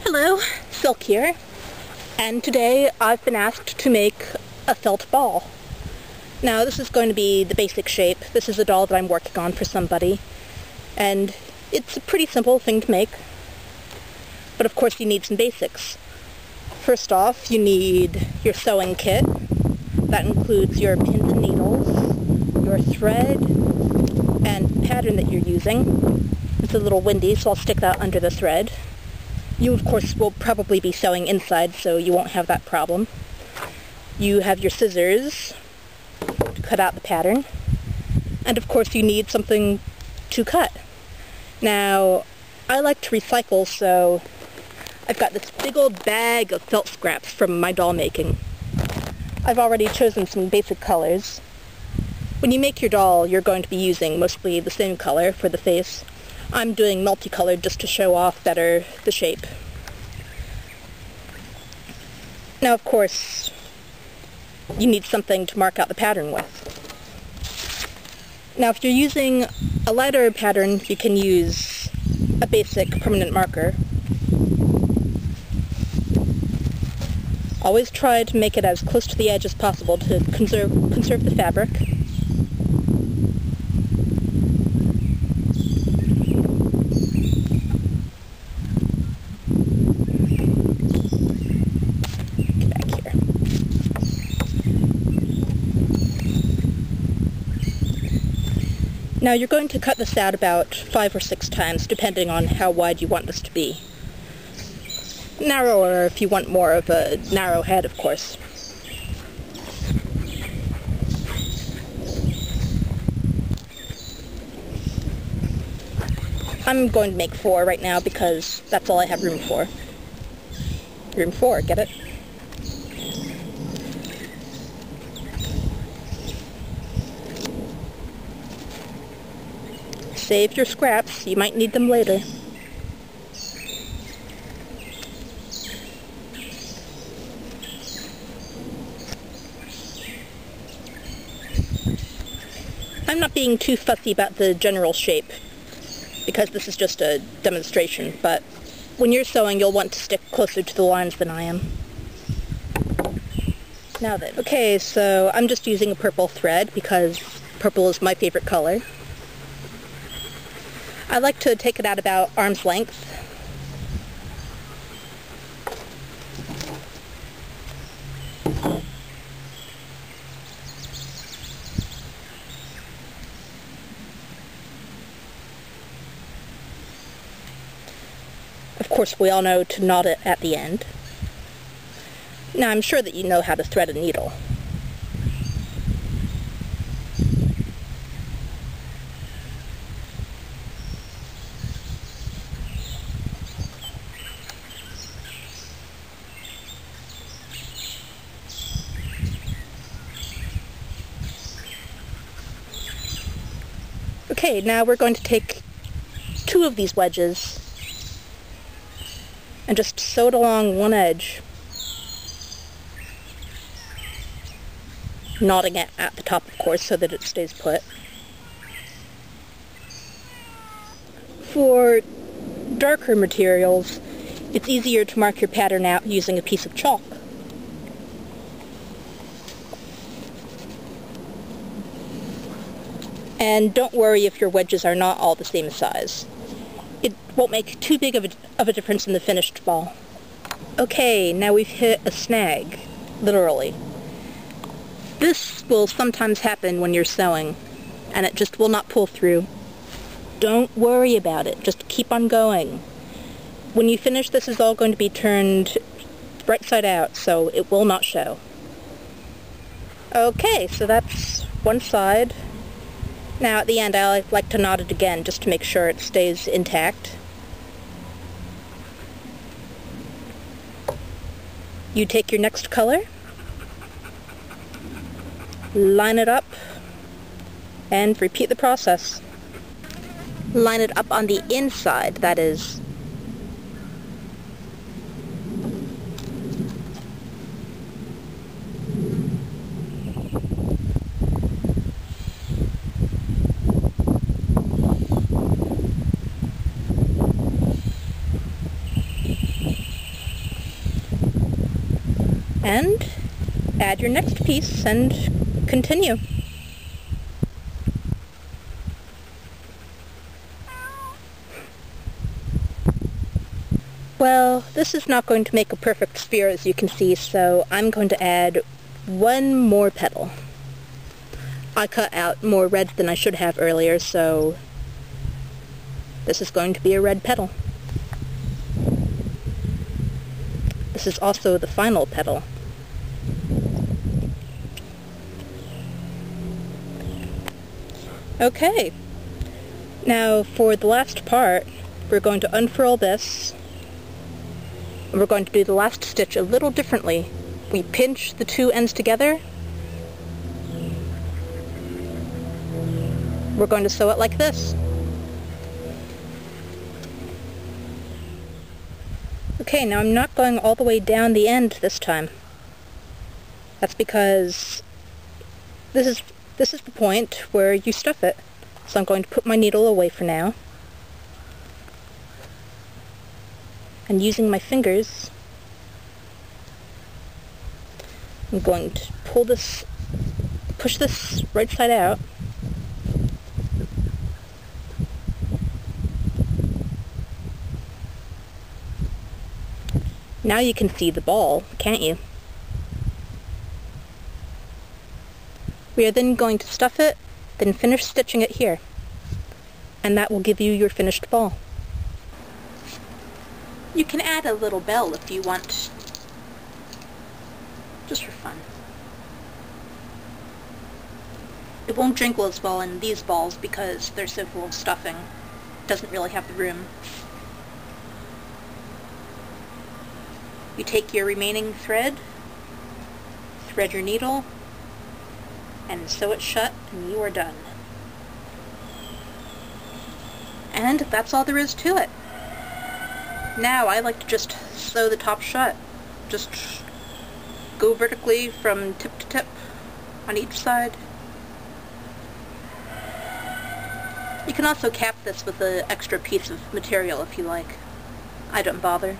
Hello, Silk here, and today I've been asked to make a felt ball. Now this is going to be the basic shape. This is a doll that I'm working on for somebody, and it's a pretty simple thing to make, but of course you need some basics. First off, you need your sewing kit. That includes your pins and needles, your thread, and pattern that you're using. It's a little windy, so I'll stick that under the thread. You, of course, will probably be sewing inside, so you won't have that problem. You have your scissors to cut out the pattern. And, of course, you need something to cut. Now, I like to recycle, so I've got this big old bag of felt scraps from my doll making. I've already chosen some basic colors. When you make your doll, you're going to be using mostly the same color for the face. I'm doing multicolored just to show off better the shape. Now, of course, you need something to mark out the pattern with. Now, if you're using a lighter pattern, you can use a basic permanent marker. Always try to make it as close to the edge as possible to conserve the fabric. Now you're going to cut this out about 5 or 6 times, depending on how wide you want this to be. Narrower if you want more of a narrow head, of course. I'm going to make 4 right now because that's all I have room for. Room 4, get it? Save your scraps, you might need them later. I'm not being too fussy about the general shape, because this is just a demonstration, but when you're sewing you'll want to stick closer to the lines than I am. Now then, okay, so I'm just using a purple thread because purple is my favorite color. I like to take it at about arm's length. Of course, we all know to knot it at the end. Now, I'm sure that you know how to thread a needle. Okay, now we're going to take 2 of these wedges and just sew it along one edge, knotting it at the top, of course, so that it stays put. For darker materials, it's easier to mark your pattern out using a piece of chalk. And don't worry if your wedges are not all the same size. It won't make too big of a difference in the finished ball. Okay, now we've hit a snag, literally. This will sometimes happen when you're sewing, and it just will not pull through. Don't worry about it, just keep on going. When you finish, this is all going to be turned right side out, so it will not show. Okay, so that's one side. Now at the end I like to knot it again just to make sure it stays intact. You take your next color, line it up, and repeat the process. Line it up on the inside, that is. And add your next piece and continue. Well, this is not going to make a perfect sphere, as you can see, so I'm going to add one more petal. I cut out more red than I should have earlier, so this is going to be a red petal. This is also the final petal. Okay, now for the last part, we're going to unfurl this, and we're going to do the last stitch a little differently. We pinch the two ends together. We're going to sew it like this. Okay, now I'm not going all the way down the end this time. That's because this is the point where you stuff it. So I'm going to put my needle away for now. And using my fingers, I'm going to push this right side out. Now you can see the ball, can't you? We are then going to stuff it, then finish stitching it here. And that will give you your finished ball. You can add a little bell if you want, just for fun. It won't jingle as well in these balls because they're so full of stuffing. It doesn't really have the room. You take your remaining thread, thread your needle, and sew it shut, and you are done. And that's all there is to it. Now I like to just sew the top shut. Just go vertically from tip to tip on each side. You can also cap this with an extra piece of material if you like. I don't bother.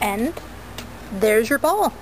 And there's your ball.